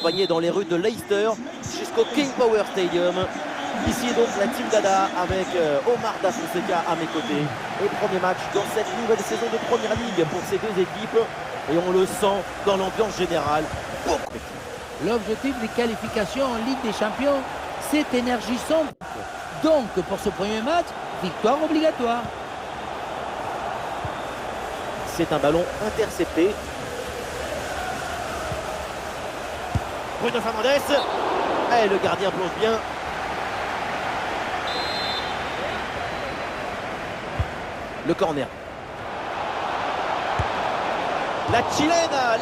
accompagné dans les rues de Leicester jusqu'au King Power Stadium. Ici donc la Team Dada avec Omar Da Fonseca à mes côtés. Et premier match dans cette nouvelle saison de Première Ligue pour ces deux équipes. Et on le sent dans l'ambiance générale. L'objectif des qualifications en Ligue des Champions, c'est énergisant. Donc pour ce premier match, victoire obligatoire. C'est un ballon intercepté. Bruno Fernandes. Et le gardien plonge bien. Le corner. La chilène,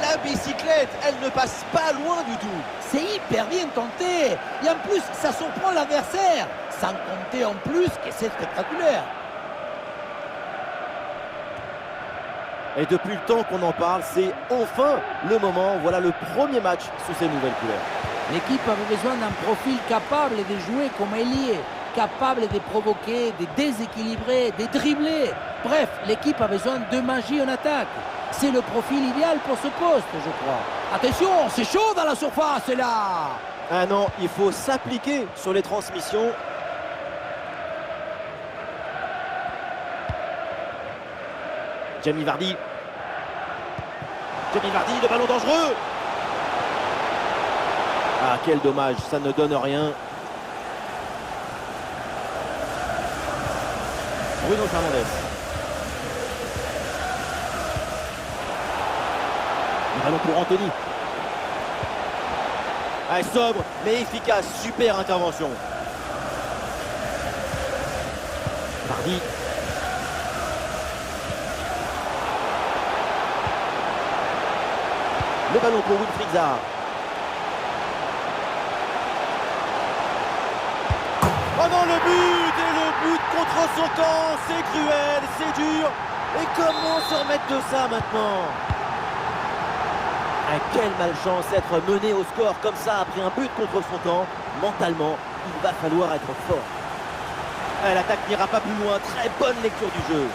la bicyclette, elle ne passe pas loin du tout. C'est hyper bien tenté. Et en plus, ça surprend l'adversaire. Sans compter en plus que c'est spectaculaire. Et depuis le temps qu'on en parle, c'est enfin le moment. Voilà le premier match sous ces nouvelles couleurs. L'équipe avait besoin d'un profil capable de jouer comme ailier, capable de provoquer, de déséquilibrer, de dribbler. Bref, l'équipe a besoin de magie en attaque. C'est le profil idéal pour ce poste, je crois. Attention, c'est chaud dans la surface, là. Ah non, il faut s'appliquer sur les transmissions. Jamie Vardy. Jamie Vardy, le ballon dangereux. Ah, quel dommage, ça ne donne rien. Bruno Fernandes. Le ballon pour Anthony. Ah, sobre, mais efficace. Super intervention. Vardy. Le ballon pour Wilfried Zaha. Oh non, le but! Et le but contre son camp. C'est cruel, c'est dur. Et comment se remettre de ça maintenant? Ah, quelle malchance être mené au score comme ça après un but contre son camp. Mentalement, il va falloir être fort. Ah, l'attaque n'ira pas plus loin. Très bonne lecture du jeu.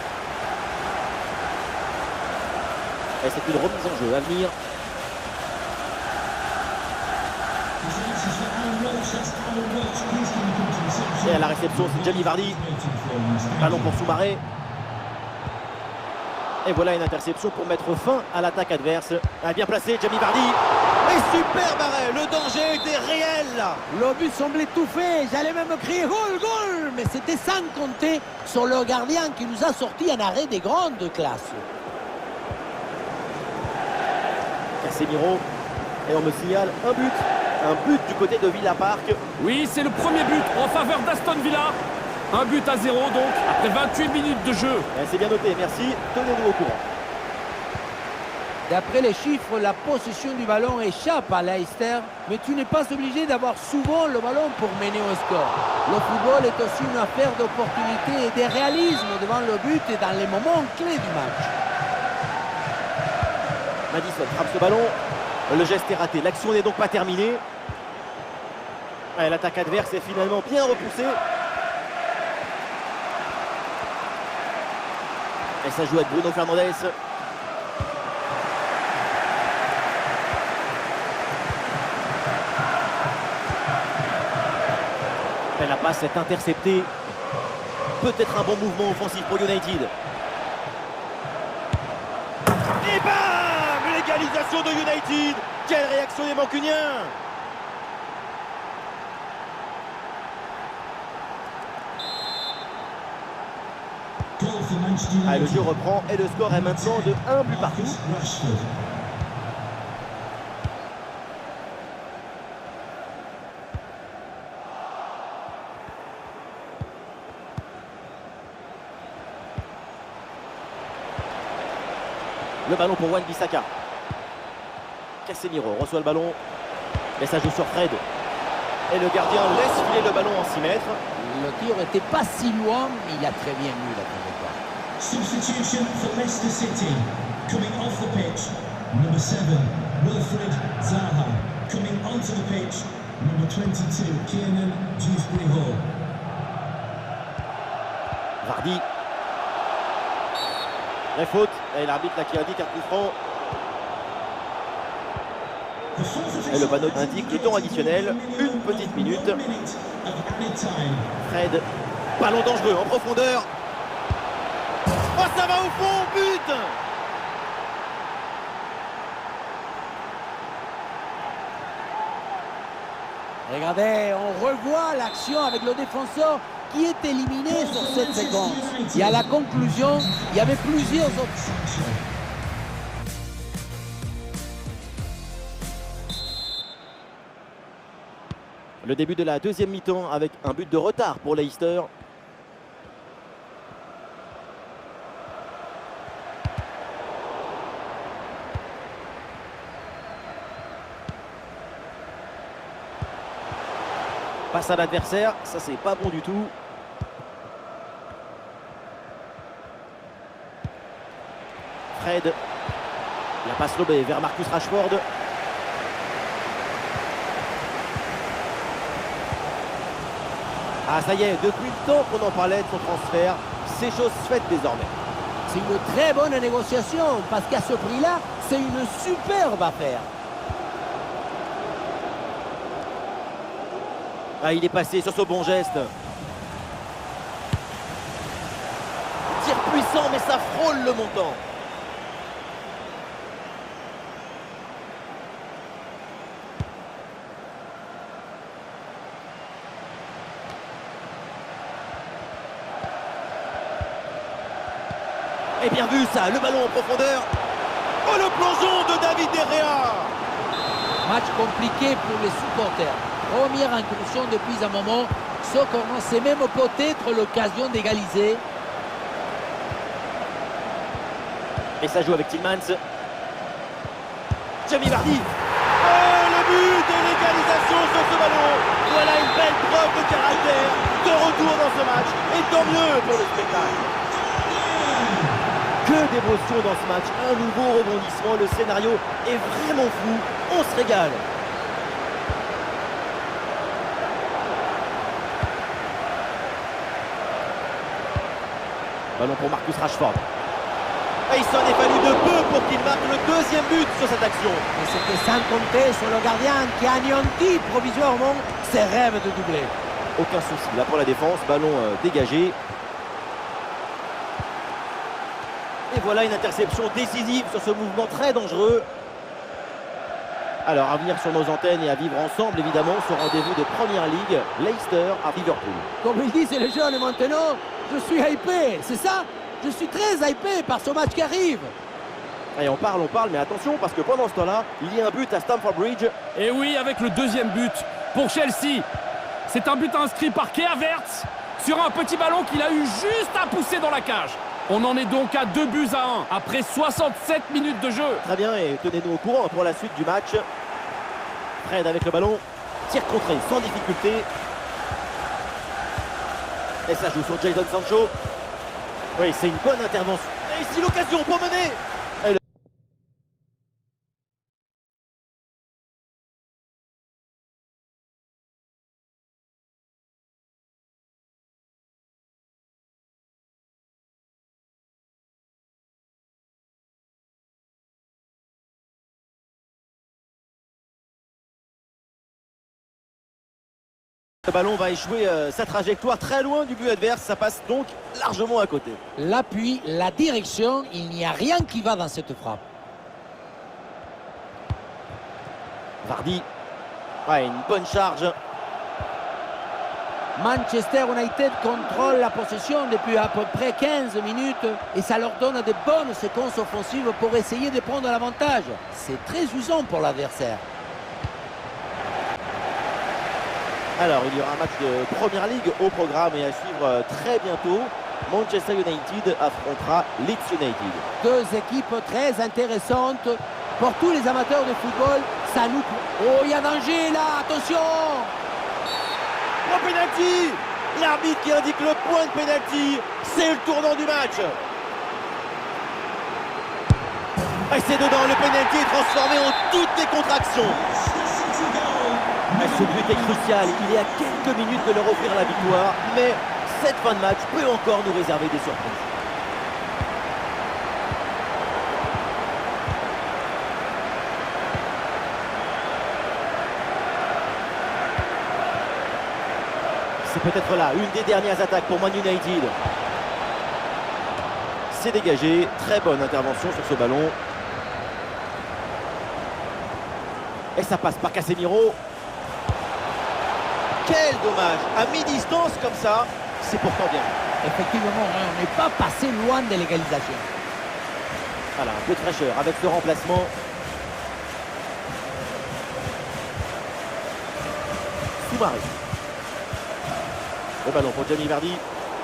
Et c'est une remise en jeu à venir. Et à la réception, c'est Jamie Vardy. Ballon pour Soumaré. Et voilà une interception pour mettre fin à l'attaque adverse. Ah, bien placé, Jamie Vardy. Et super arrêt, le danger était réel. Le but semblait tout fait. J'allais même crier goal, goal. Mais c'était sans compter sur le gardien qui nous a sorti un arrêt des grandes classes. Casemiro. Et on me signale un but. Un but du côté de Villa Park. Oui, c'est le premier but en faveur d'Aston Villa. Un but à 0 donc, après 28 minutes de jeu. C'est bien noté, merci. Tenez-nous au courant. D'après les chiffres, la possession du ballon échappe à Leicester, mais tu n'es pas obligé d'avoir souvent le ballon pour mener au score. Le football est aussi une affaire d'opportunité et de réalisme devant le but et dans les moments clés du match. Madison frappe ce ballon. Le geste est raté. L'action n'est donc pas terminée. L'attaque adverse est finalement bien repoussée. Et ça joue avec Bruno Fernandes. Et la passe est interceptée. Peut-être un bon mouvement offensif pour United. Et bam! L'égalisation de United. Quelle réaction des Mancuniens! Ah, le jeu reprend et le score est maintenant de 1 but partout. Le ballon pour Wan-Bissaka. Casemiro reçoit le ballon. Et ça joue sur Fred. Et le gardien laisse filer le ballon en 6 mètres. Le tir n'était pas si loin, mais il a très bien lu la trajectoire. Substitution for Leicester City. Coming off the pitch, number 7, Wilfried Zaha. Coming onto the pitch, number 22, Kiernan Dewsbury-Hall. Vardy. La faute. Et l'arbitre là qui indique un coup franc. Et le panneau indique le temps additionnel, une petite minute. Fred, ballon dangereux en profondeur. Oh, ça va au fond, but! Regardez, on revoit l'action avec le défenseur qui est éliminé sur cette séquence. Et à la conclusion, il y avait plusieurs options. Le début de la deuxième mi-temps avec un but de retard pour Leicester. Passe à l'adversaire, ça c'est pas bon du tout. Fred, la passe lobée vers Marcus Rashford. Ah ça y est, depuis le temps qu'on en parlait de son transfert, c'est chose faite désormais. C'est une très bonne négociation parce qu'à ce prix-là, c'est une superbe affaire. Ah, il est passé sur ce bon geste. Tir puissant, mais ça frôle le montant. Et bien vu ça, le ballon en profondeur. Oh, le plongeon de David De Gea. Match compliqué pour les supporters. Première incursion depuis un moment, ce commençait même peut-être l'occasion d'égaliser. Et ça joue avec Tillmans. Jamie Vardy. Oh, le but et l'égalisation sur ce ballon. Voilà une belle preuve de caractère, de retour dans ce match. Et tant mieux pour le spectacle. Que d'émotion dans ce match. Un nouveau rebondissement. Le scénario est vraiment fou. On se régale. Ballon pour Marcus Rashford. Et il s'en est fallu de peu pour qu'il marque le deuxième but sur cette action. Et c'était sans compter sur le gardien qui a anéanti provisoirement ses rêves de doubler. Aucun souci là pour la défense. Ballon dégagé. Et voilà une interception décisive sur ce mouvement très dangereux. Alors à venir sur nos antennes et à vivre ensemble évidemment ce rendez-vous de Première Ligue, Leicester à Liverpool. Comme il dit, c'est le jeune maintenant. Je suis hypé, c'est ça? Je suis très hypé par ce match qui arrive. Et on parle, mais attention parce que pendant ce temps-là, il y a un but à Stamford Bridge. Et oui, avec le deuxième but pour Chelsea. C'est un but inscrit par Kai Havertz sur un petit ballon qu'il a eu juste à pousser dans la cage. On en est donc à 2-1 après 67 minutes de jeu. Très bien, et tenez-nous au courant pour la suite du match. Fred avec le ballon, tir contré sans difficulté. Et ça joue sur Jadon Sancho. Oui, c'est une bonne intervention. Et ici l'occasion pour mener. Le ballon va échouer sa trajectoire très loin du but adverse, ça passe donc largement à côté. L'appui, la direction, il n'y a rien qui va dans cette frappe. Vardy, ouais, une bonne charge. Manchester United contrôle la possession depuis à peu près 15 minutes et ça leur donne de bonnes séquences offensives pour essayer de prendre l'avantage. C'est très usant pour l'adversaire. Alors, il y aura un match de Première Ligue au programme et à suivre très bientôt. Manchester United affrontera Leeds United. Deux équipes très intéressantes pour tous les amateurs de football. Ça nous... Oh, il y a danger là, attention! Oh, penalty! L'arbitre qui indique le point de penalty. C'est le tournant du match. Et c'est dedans, le penalty est transformé en toutes les contractions. Ce but est crucial, il est à quelques minutes de leur offrir la victoire, mais cette fin de match peut encore nous réserver des surprises. C'est peut-être là, une des dernières attaques pour Man United. C'est dégagé, très bonne intervention sur ce ballon. Et ça passe par Casemiro. Quel dommage, à mi-distance comme ça, c'est pourtant bien. Effectivement, on n'est pas passé loin de l'égalisation. Voilà, un peu de fraîcheur avec ce remplacement. Soumaré. Le ballon pour Jamie Vardy.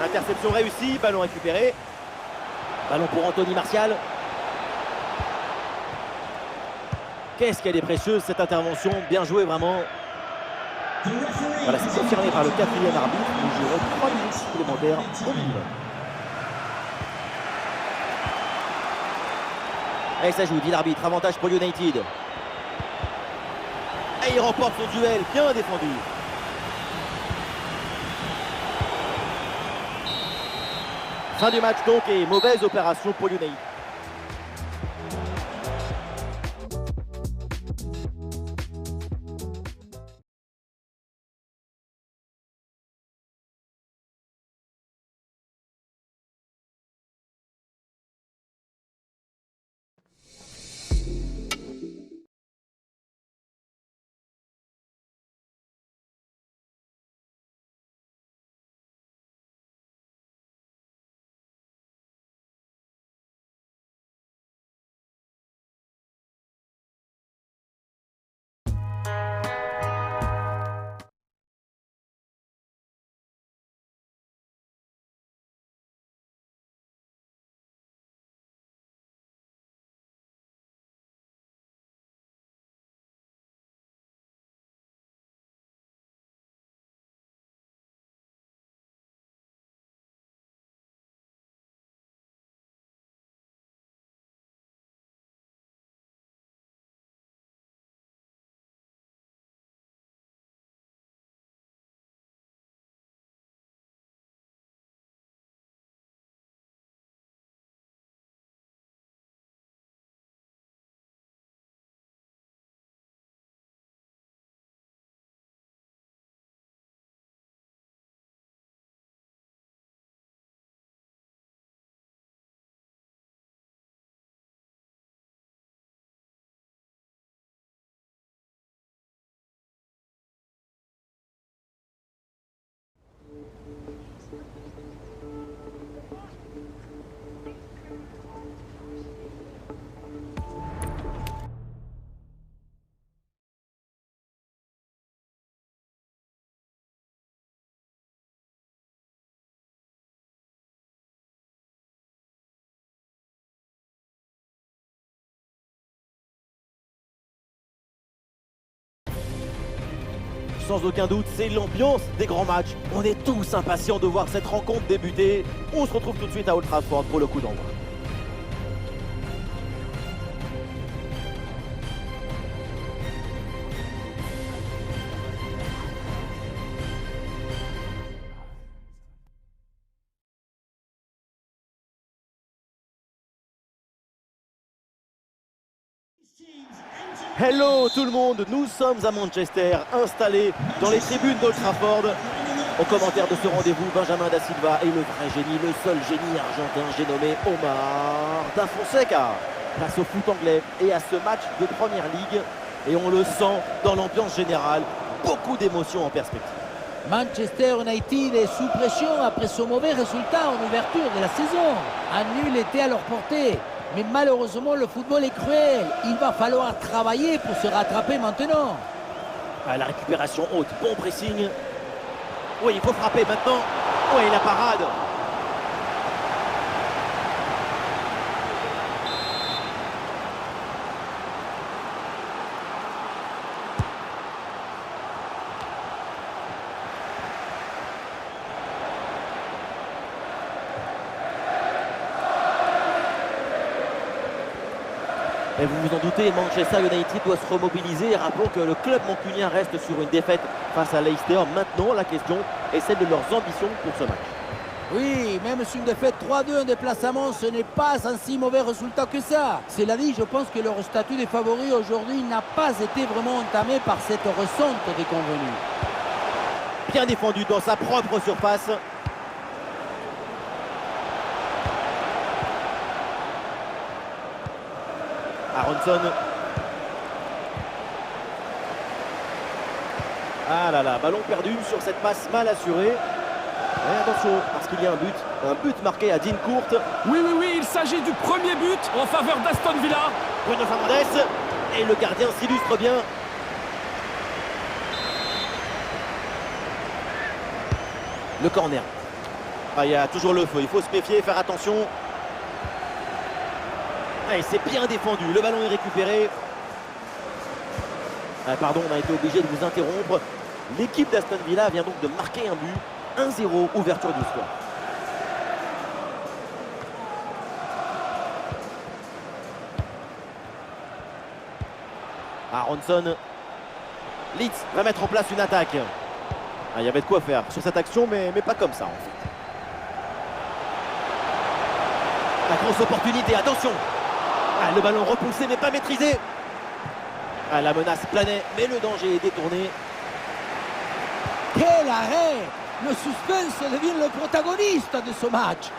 Interception réussie, ballon récupéré. Ballon pour Anthony Martial. Qu'est-ce qu'elle est précieuse cette intervention, bien joué vraiment. Voilà, c'est confirmé par le 4e arbitre. Nous jouerons 3 minutes supplémentaires au minimum. Et ça joue, dit l'arbitre, avantage pour United. Et il remporte son duel, bien défendu. Fin du match donc et mauvaise opération pour United. Sans aucun doute, c'est l'ambiance des grands matchs. On est tous impatients de voir cette rencontre débuter. On se retrouve tout de suite à Old Trafford pour le coup d'envoi. Hello tout le monde, nous sommes à Manchester, installés dans les tribunes d'Old Trafford. Au commentaire de ce rendez-vous, Benjamin Da Silva et le vrai génie, le seul génie argentin, j'ai nommé Omar Da Fonseca. Place au foot anglais et à ce match de Première Ligue. Et on le sent dans l'ambiance générale, beaucoup d'émotions en perspective. Manchester United est sous pression après son mauvais résultat en ouverture de la saison. Un nul était à leur portée. Mais malheureusement, le football est cruel. Il va falloir travailler pour se rattraper maintenant. La récupération haute, bon pressing. Oui, il faut frapper maintenant. Oui, la parade. Et vous vous en doutez, Manchester United doit se remobiliser. Rappelons que le club mancunien reste sur une défaite face à Leicester. Maintenant, la question est celle de leurs ambitions pour ce match. Oui, même sur une défaite 3-2 en déplacement, ce n'est pas un si mauvais résultat que ça. Cela dit, je pense que leur statut de favori aujourd'hui n'a pas été vraiment entamé par cette ressente déconvenue. Bien défendu dans sa propre surface. Aronson. Ah là là, ballon perdu sur cette passe mal assurée. Et attention, parce qu'il y a un but marqué à Dean Court. Oui, oui, oui, il s'agit du premier but en faveur d'Aston Villa. Bruno Fernandes, et le gardien s'illustre bien. Le corner. Ah, il y a toujours le feu, il faut se méfier, faire attention. Ah, et c'est bien défendu, le ballon est récupéré. Ah, pardon, on a été obligé de vous interrompre. L'équipe d'Aston Villa vient donc de marquer un but. 1-0, ouverture du score. Aronson. Leeds va mettre en place une attaque. Ah, il y avait de quoi faire sur cette action, mais pas comme ça en fait. La grosse opportunité, attention. Ah, le ballon repoussé mais pas maîtrisé. Ah, la menace planait, mais le danger est détourné. Quel arrêt! Le suspense devient le protagoniste de ce match.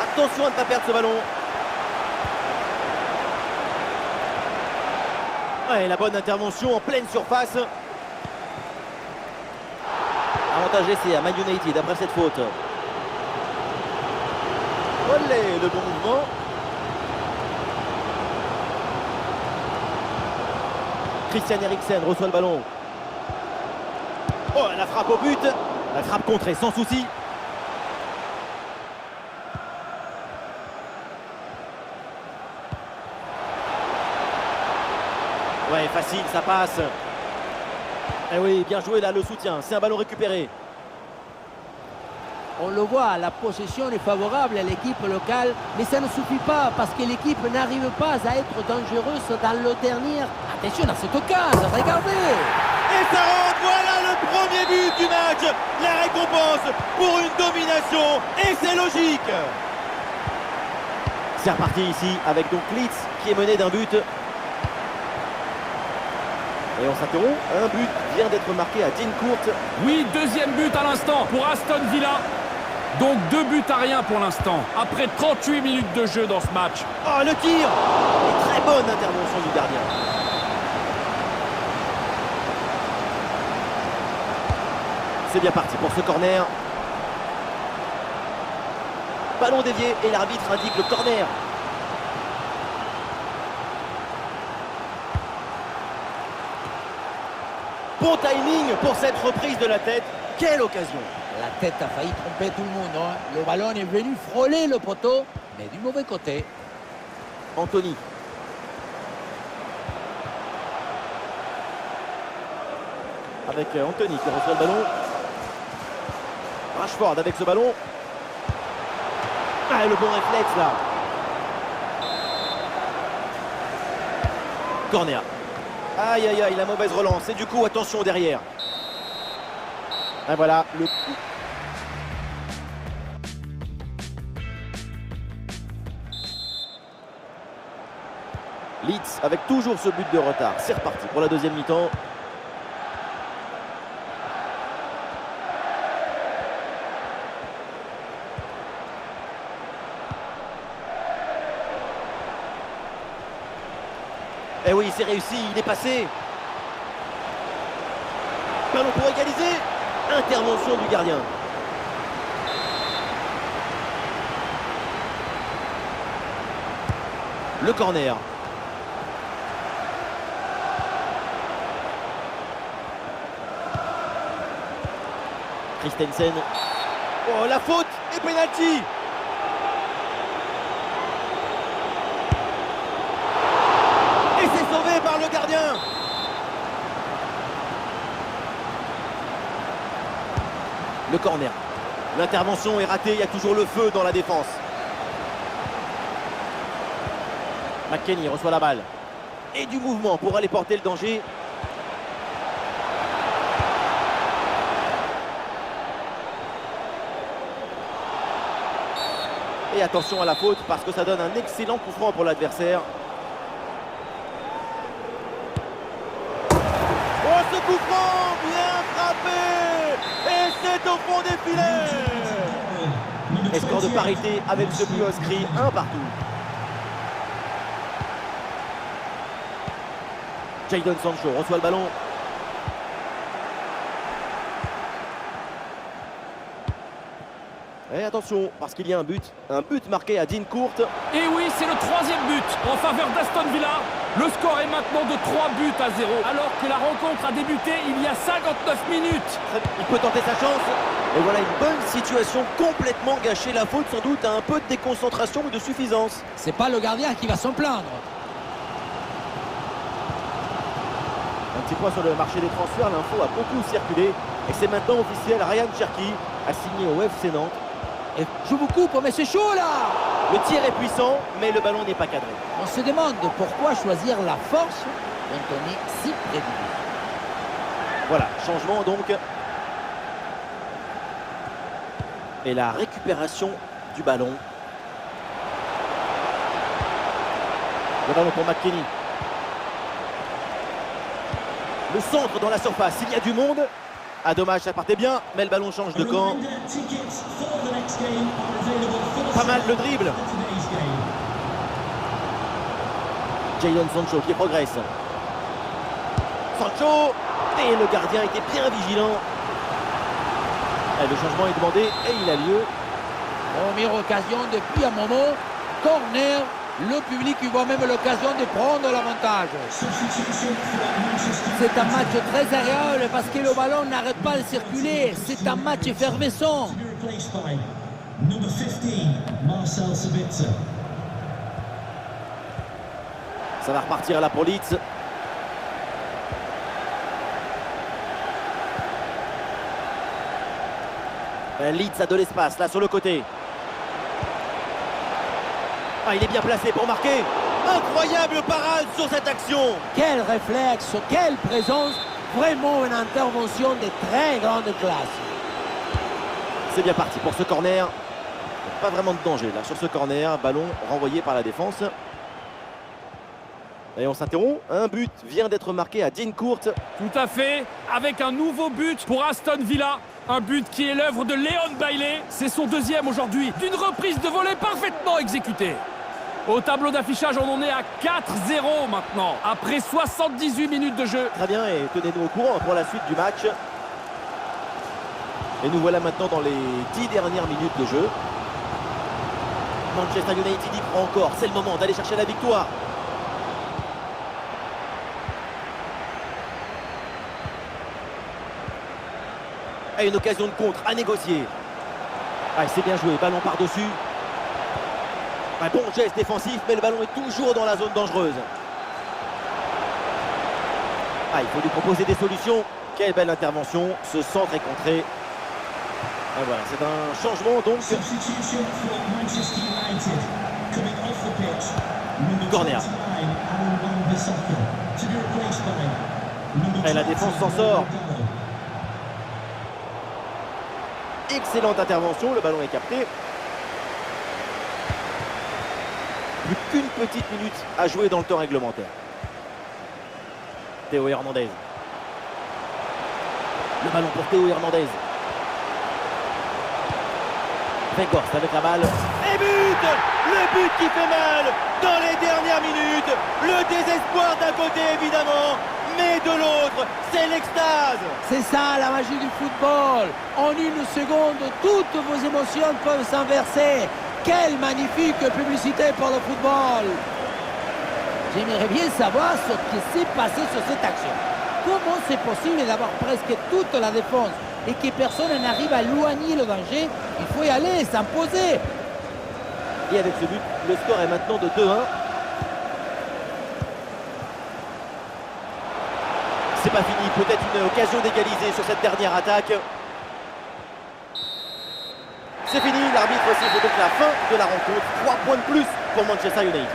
Attention à ne pas perdre ce ballon. Ouais, la bonne intervention en pleine surface. Avantage laissé à Man United après cette faute. Olé, le bon mouvement. Christian Eriksen reçoit le ballon. Oh, la frappe au but. La frappe contrée sans souci. Ouais, facile, ça passe. Eh oui, bien joué là, le soutien. C'est un ballon récupéré. On le voit, la possession est favorable à l'équipe locale, mais ça ne suffit pas parce que l'équipe n'arrive pas à être dangereuse dans le dernier. Attention à cette occasion, regardez! Et ça rentre, voilà le premier but du match. La récompense pour une domination, et c'est logique. C'est reparti ici avec donc Leeds qui est mené d'un but. Et on s'interrompt, un but vient d'être marqué à Dean Court. Oui, deuxième but à l'instant pour Aston Villa. Donc 2 buts à rien pour l'instant, après 38 minutes de jeu dans ce match. Oh, le tir! Et très bonne intervention du gardien. C'est bien parti pour ce corner. Ballon dévié et l'arbitre indique le corner. Bon timing pour cette reprise de la tête. Quelle occasion! La tête a failli tromper tout le monde, hein. Le ballon est venu frôler le poteau, mais du mauvais côté. Anthony. Avec Anthony qui reçoit le ballon. Rashford avec ce ballon. Ah, le bon réflexe là. Corner. Aïe aïe aïe, la mauvaise relance. Et du coup, attention derrière. Et voilà, le coup. Leeds avec toujours ce but de retard. C'est reparti pour la deuxième mi-temps. Eh oui, c'est réussi, il est passé. Ballon pour égaliser. Intervention du gardien. Le corner. Christensen. Oh, la faute et pénalty. Et c'est sauvé par le gardien. Le corner. L'intervention est ratée, il y a toujours le feu dans la défense. McKennie reçoit la balle. Et du mouvement pour aller porter le danger. Et attention à la faute parce que ça donne un excellent coup franc pour l'adversaire. Oh, ce ce coup franc, bien frappé. Et c'est au fond des filets. Et score de parité avec ce but inscrit, un partout. Jadon Sancho reçoit le ballon. Et attention, parce qu'il y a un but marqué à Dean Court. Et oui, c'est le 3e but en faveur d'Aston Villa. Le score est maintenant de 3 buts à 0, alors que la rencontre a débuté il y a 59 minutes. Il peut tenter sa chance. Et voilà une bonne situation complètement gâchée. La faute sans doute à un peu de déconcentration ou de suffisance. C'est pas le gardien qui va s'en plaindre. Un petit point sur le marché des transferts, l'info a beaucoup circulé. Et c'est maintenant officiel, Ryan Cherki a signé au FC Nantes. Et joue beaucoup, mais c'est chaud là. Le tir est puissant, mais le ballon n'est pas cadré. On se demande pourquoi choisir la force quand on est si près du but. Voilà, changement donc. Et la récupération du ballon. Le ballon pour McKennie. Le centre dans la surface, il y a du monde. Ah dommage, ça partait bien, mais le ballon change de camp. Pas mal le dribble. Jadon Sancho qui progresse. Sancho. Et le gardien était bien vigilant. Et le changement est demandé et il a lieu. Première occasion depuis un moment. Corner. Le public y voit même l'occasion de prendre l'avantage. C'est un match très agréable parce que le ballon n'arrête pas de circuler. C'est un match effervescent. Ça va repartir là pour Leeds. Leeds a de l'espace là sur le côté. Ah, il est bien placé pour marquer. Incroyable parade sur cette action. Quel réflexe, quelle présence. Vraiment une intervention de très grande classe. C'est bien parti pour ce corner. Pas vraiment de danger là sur ce corner. Ballon renvoyé par la défense. Et on s'interrompt. Un but vient d'être marqué à Dean Court. Tout à fait, avec un nouveau but pour Aston Villa. Un but qui est l'œuvre de Leon Bailey. C'est son 2e aujourd'hui, d'une reprise de volée parfaitement exécutée. Au tableau d'affichage, on en est à 4-0 maintenant, après 78 minutes de jeu. Très bien, et tenez-nous au courant pour la suite du match. Et nous voilà maintenant dans les 10 dernières minutes de jeu. Manchester United y prend encore, c'est le moment d'aller chercher la victoire. Et une occasion de contre à négocier. Ah, c'est bien joué, ballon par-dessus. Un bon geste défensif, mais le ballon est toujours dans la zone dangereuse. Ah, il faut lui proposer des solutions. Quelle belle intervention. Ce centre est contré. Et voilà, c'est un changement donc. Corner. Et la défense s'en sort. Excellente intervention, le ballon est capté. Plus qu'une petite minute à jouer dans le temps réglementaire. Théo Hernandez. Le ballon pour Théo Hernandez. Weghorst avec la balle. Et but! Le but qui fait mal dans les dernières minutes. Le désespoir d'un côté évidemment, mais de l'autre, c'est l'extase. C'est ça la magie du football. En une seconde, toutes vos émotions peuvent s'inverser. Quelle magnifique publicité pour le football. J'aimerais bien savoir ce qui s'est passé sur cette action. Comment c'est possible d'avoir presque toute la défense et que personne n'arrive à éloigner le danger? Il faut y aller, s'imposer. Et avec ce but, le score est maintenant de 2-1. C'est pas fini, peut-être une occasion d'égaliser sur cette dernière attaque. C'est fini, l'arbitre siffle donc la fin de la rencontre. 3 points de plus pour Manchester United.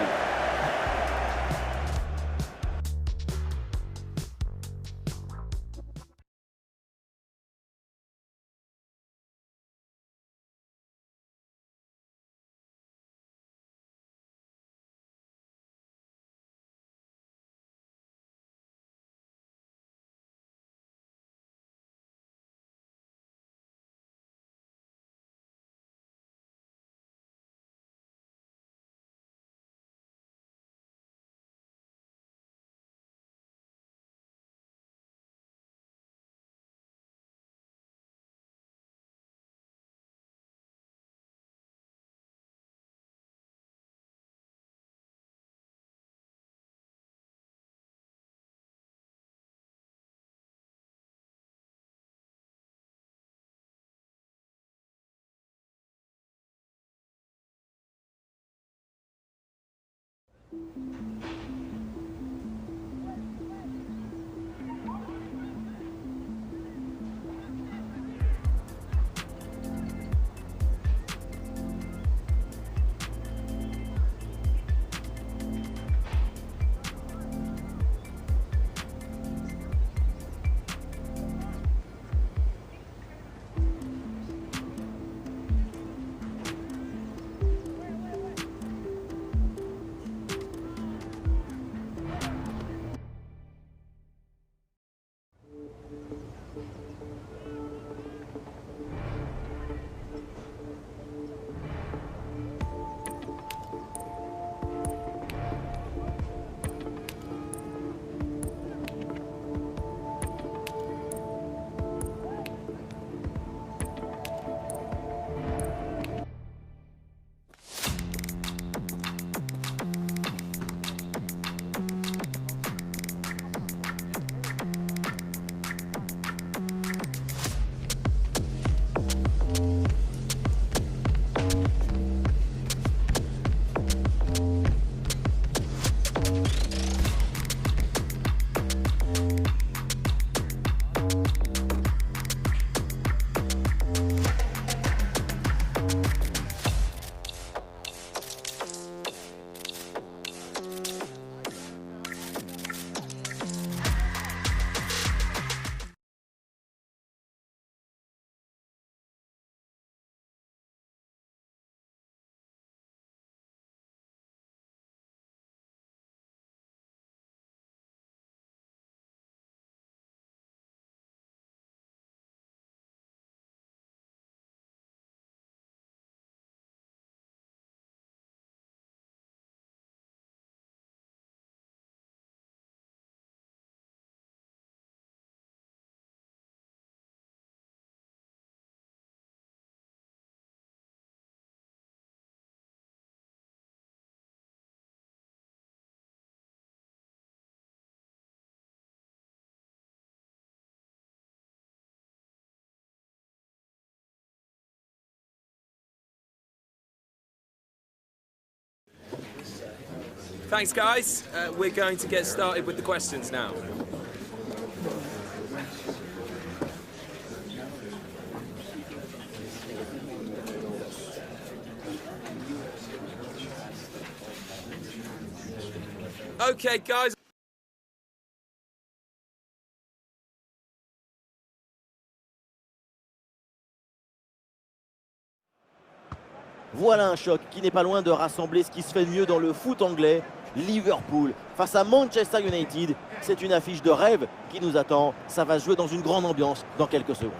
Thanks, guys. We're going to get started with the questions now. Okay, guys. Voilà un choc qui n'est pas loin de rassembler ce qui se fait de mieux dans le foot anglais. Liverpool face à Manchester United. C'est une affiche de rêve qui nous attend. Ça va se jouer dans une grande ambiance dans quelques secondes.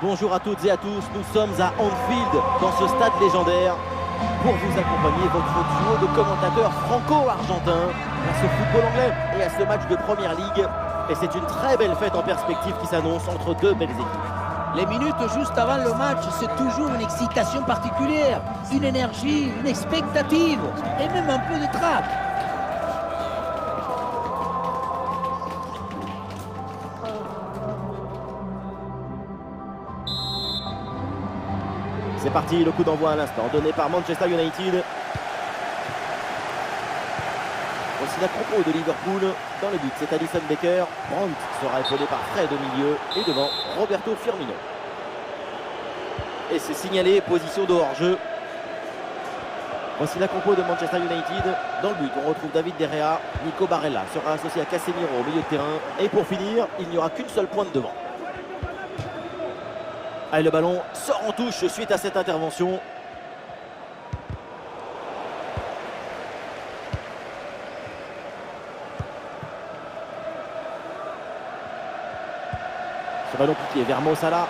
Bonjour à toutes et à tous, nous sommes à Anfield, dans ce stade légendaire, pour vous accompagner votre duo de commentateurs franco-argentins à ce football anglais et à ce match de Première Ligue. Et c'est une très belle fête en perspective qui s'annonce entre deux belles équipes. Les minutes juste avant le match, c'est toujours une excitation particulière, une énergie, une expectative et même un peu de trac. C'est parti, le coup d'envoi à l'instant, donné par Manchester United. Voici la propos de Liverpool dans le but, c'est Alisson Becker. Brandt sera épaulé par Fred au milieu et devant Roberto Firmino. Et c'est signalé, position de hors-jeu. Voici la compo de Manchester United. Dans le but, on retrouve David De Gea. Nico Barella sera associé à Casemiro au milieu de terrain. Et pour finir, il n'y aura qu'une seule pointe devant. Allez, le ballon sort en touche suite à cette intervention. Ce ballon piqué vers Mo Salah.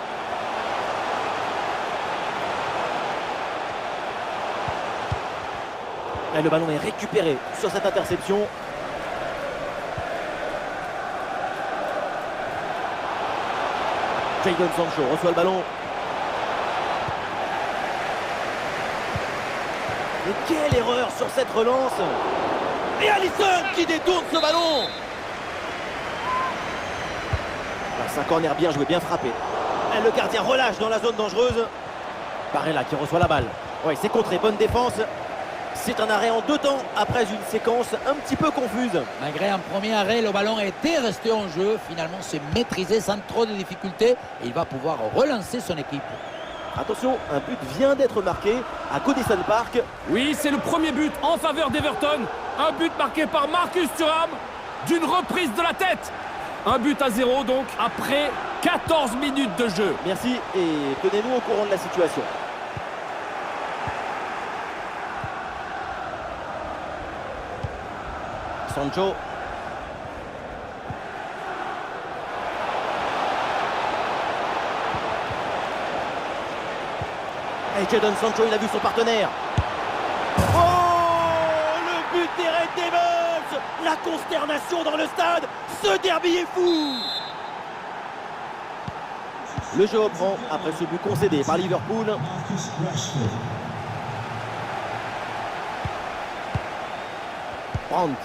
Et le ballon est récupéré sur cette interception. Jadon Sancho reçoit le ballon. Et quelle erreur sur cette relance. Et Alisson qui détourne ce ballon. C'est un corner bien joué, bien frappé. Et le gardien relâche dans la zone dangereuse. Barella qui reçoit la balle. Oui, c'est contré, bonne défense. C'est un arrêt en 2 temps après une séquence un petit peu confuse. Malgré un premier arrêt, le ballon était resté en jeu. Finalement, c'est maîtrisé sans trop de difficultés. Et il va pouvoir relancer son équipe. Attention, un but vient d'être marqué à Goodison Park. Oui, c'est le premier but en faveur d'Everton. Un but marqué par Marcus Thuram d'une reprise de la tête. Un but à 0 donc après 14 minutes de jeu. Merci et tenez-nous au courant de la situation. Sancho. Et Jadon Sancho, il a vu son partenaire. Oh, le but des Red Devils. La consternation dans le stade. Ce derby est fou. Le jeu reprend après ce but concédé par Liverpool. Marcus Rashford. Brandt.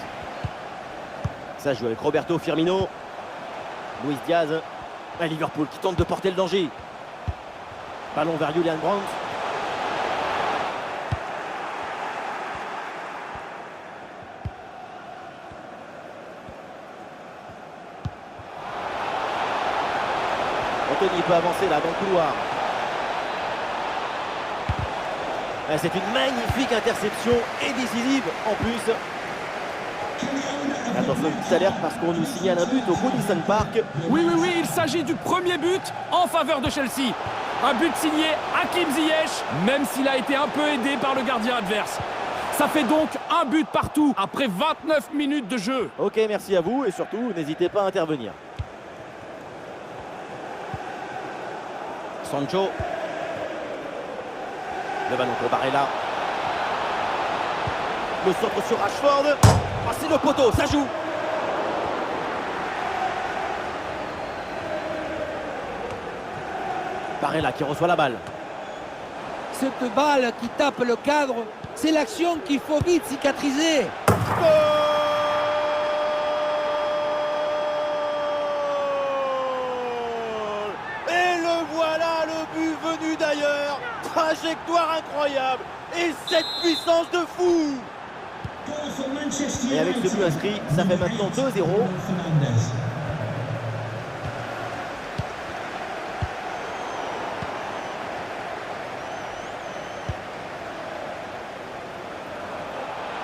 Ça joue avec Roberto Firmino. Luis Diaz. Et Liverpool qui tente de porter le danger. Ballon vers Julian Brandt. Anthony peut avancer là dans le couloir. C'est une magnifique interception et décisive en plus. Attention, petite alerte parce qu'on nous signale un but au Goodison Park. Oui, il s'agit du premier but en faveur de Chelsea. Un but signé Hakim Ziyech, même s'il a été un peu aidé par le gardien adverse. Ça fait donc un but partout après 29 minutes de jeu. Ok, merci à vous et surtout, n'hésitez pas à intervenir. Sancho. Le ballon pour Barella. Le centre sur Rashford. Ah, c'est le poteau, ça joue. Barella qui reçoit la balle. Cette balle qui tape le cadre, c'est l'action qu'il faut vite cicatriser. Et le voilà, le but venu d'ailleurs. Trajectoire incroyable. Et cette puissance de fou. Goal for Manchester Et avec ce but inscrit, ça fait maintenant 2-0. Fernandes.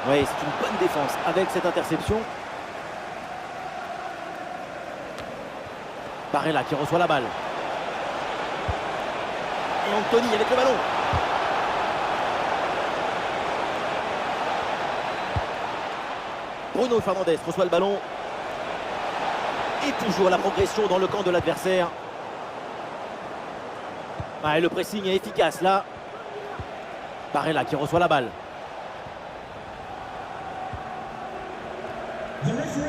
Oui, c'est une bonne défense avec cette interception. Barella qui reçoit la balle. Et Anthony avec le ballon. Bruno Fernandes reçoit le ballon. Et toujours la progression dans le camp de l'adversaire. Ah, et le pressing est efficace là. Barella qui reçoit la balle.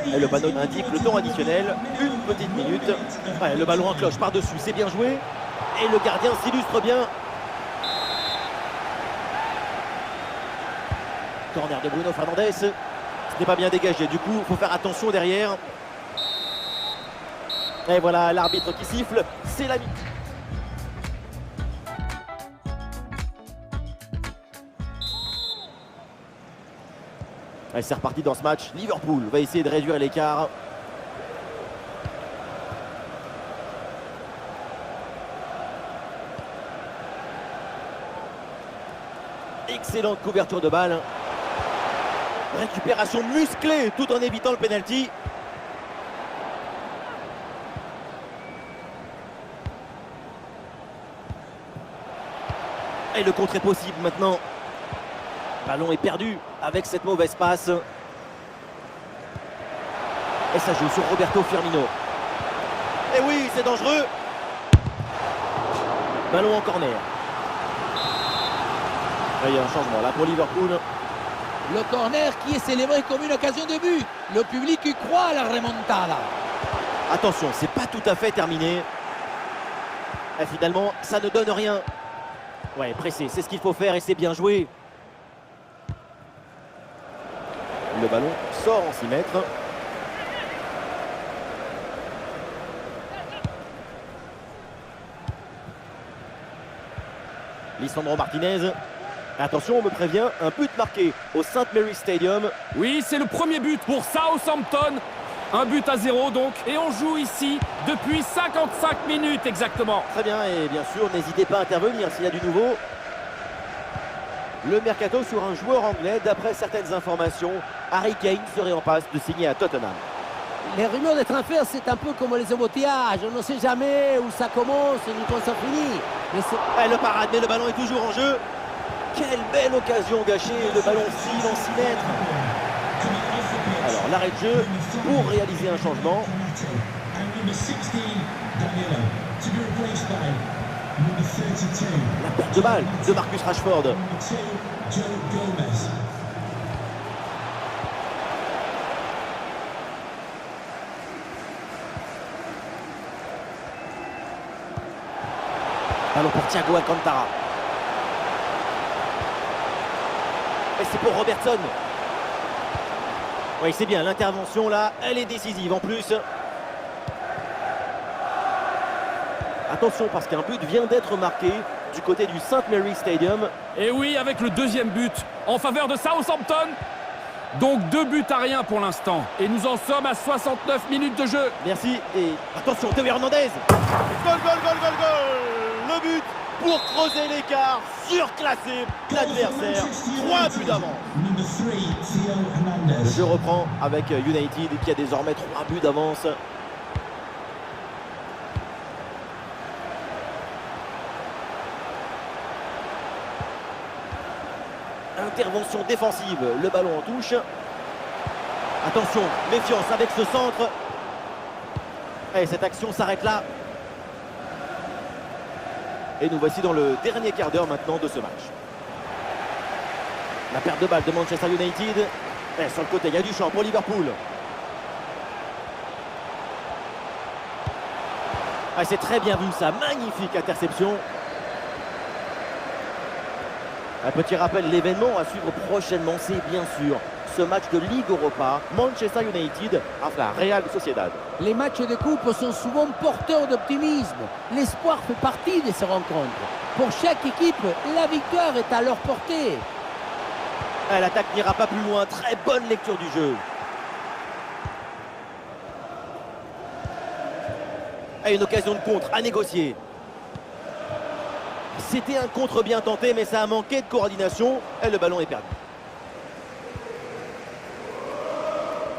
Et le panneau indique le temps additionnel, une petite minute. Ouais, le ballon en cloche par-dessus, c'est bien joué. Et le gardien s'illustre bien. Corner de Bruno Fernandes. Ce n'est pas bien dégagé, du coup, il faut faire attention derrière. Et voilà l'arbitre qui siffle, c'est la mi-temps. C'est reparti dans ce match. Liverpool va essayer de réduire l'écart. Excellente couverture de balle. Récupération musclée tout en évitant le penalty. Et le contre est possible maintenant. Ballon est perdu avec cette mauvaise passe. Et ça joue sur Roberto Firmino. Et oui, c'est dangereux. Ballon en corner. Et il y a un changement là pour Liverpool. Le corner qui est célébré comme une occasion de but. Le public y croit à la remontada. Attention, c'est pas tout à fait terminé. Et finalement, ça ne donne rien. Ouais, pressé, c'est ce qu'il faut faire et c'est bien joué. le ballon sort en 6 mètres. Lisandro Martinez. Attention, on me prévient, un but marqué au St. Mary's Stadium. Oui, c'est le premier but pour Southampton. Un but à 0 donc. Et on joue ici depuis 55 minutes exactement. Très bien, et bien sûr, n'hésitez pas à intervenir s'il y a du nouveau. Le mercato sur un joueur anglais. D'après certaines informations, Harry Kane serait en passe de signer à Tottenham. Les rumeurs de transfert, c'est un peu comme les embouteillages. On ne sait jamais où ça commence et où ça finit. Mais c'est... Le parade, mais le ballon est toujours en jeu. Quelle belle occasion gâchée, le ballon file en 6 mètres. Alors l'arrêt de jeu pour réaliser un changement. La perte de balle de Marcus Rashford. Ballon pour Thiago Alcantara. Et c'est pour Robertson. Oui, c'est bien, l'intervention là, elle est décisive en plus. Attention parce qu'un but vient d'être marqué du côté du St. Mary's Stadium. Et oui, avec le deuxième but en faveur de Southampton. Donc 2 buts à rien pour l'instant. Et nous en sommes à 69 minutes de jeu. Merci et attention, Théo Hernandez. Goal, goal, goal, goal, goal. Le but pour creuser l'écart, surclasser l'adversaire. 3 buts d'avance. Le jeu reprend avec United qui a désormais 3 buts d'avance. Intervention défensive, le ballon en touche. Attention, méfiance avec ce centre. Et cette action s'arrête là. Et nous voici dans le dernier quart d'heure maintenant de ce match. La perte de balle de Manchester United. Et sur le côté, il y a du champ pour Liverpool. C'est très bien vu ça, magnifique interception. Un petit rappel, l'événement à suivre prochainement, c'est bien sûr ce match de Ligue Europa, Manchester United face à la Real Sociedad. Les matchs de coupe sont souvent porteurs d'optimisme. L'espoir fait partie de ces rencontres. Pour chaque équipe, la victoire est à leur portée. L'attaque n'ira pas plus loin, très bonne lecture du jeu. Une occasion de contre à négocier. C'était un contre bien tenté, mais ça a manqué de coordination et le ballon est perdu.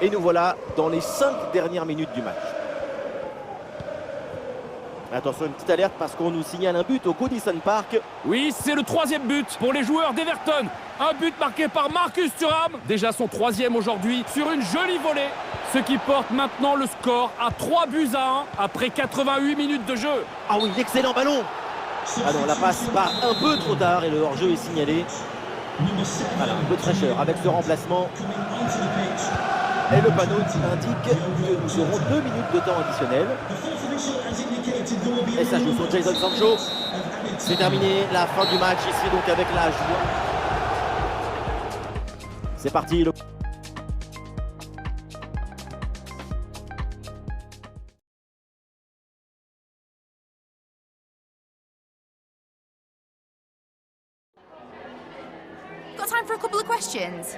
Et nous voilà dans les 5 dernières minutes du match. Attention, une petite alerte parce qu'on nous signale un but au Goodison Park. Oui, c'est le 3e but pour les joueurs d'Everton. Un but marqué par Marcus Thuram, déjà son 3e aujourd'hui, sur une jolie volée. Ce qui porte maintenant le score à 3 buts à 1 après 88 minutes de jeu. Ah oui, l'excellent ballon. Ah non, la passe part un peu trop tard et le hors-jeu est signalé. Voilà, un peu de fraîcheur avec ce remplacement. Et le panneau indique que nous aurons 2 minutes de temps additionnel. Et ça joue sur Jadon Sancho. C'est terminé, la fin du match ici donc avec la joie. C'est parti. Got time for a couple of questions?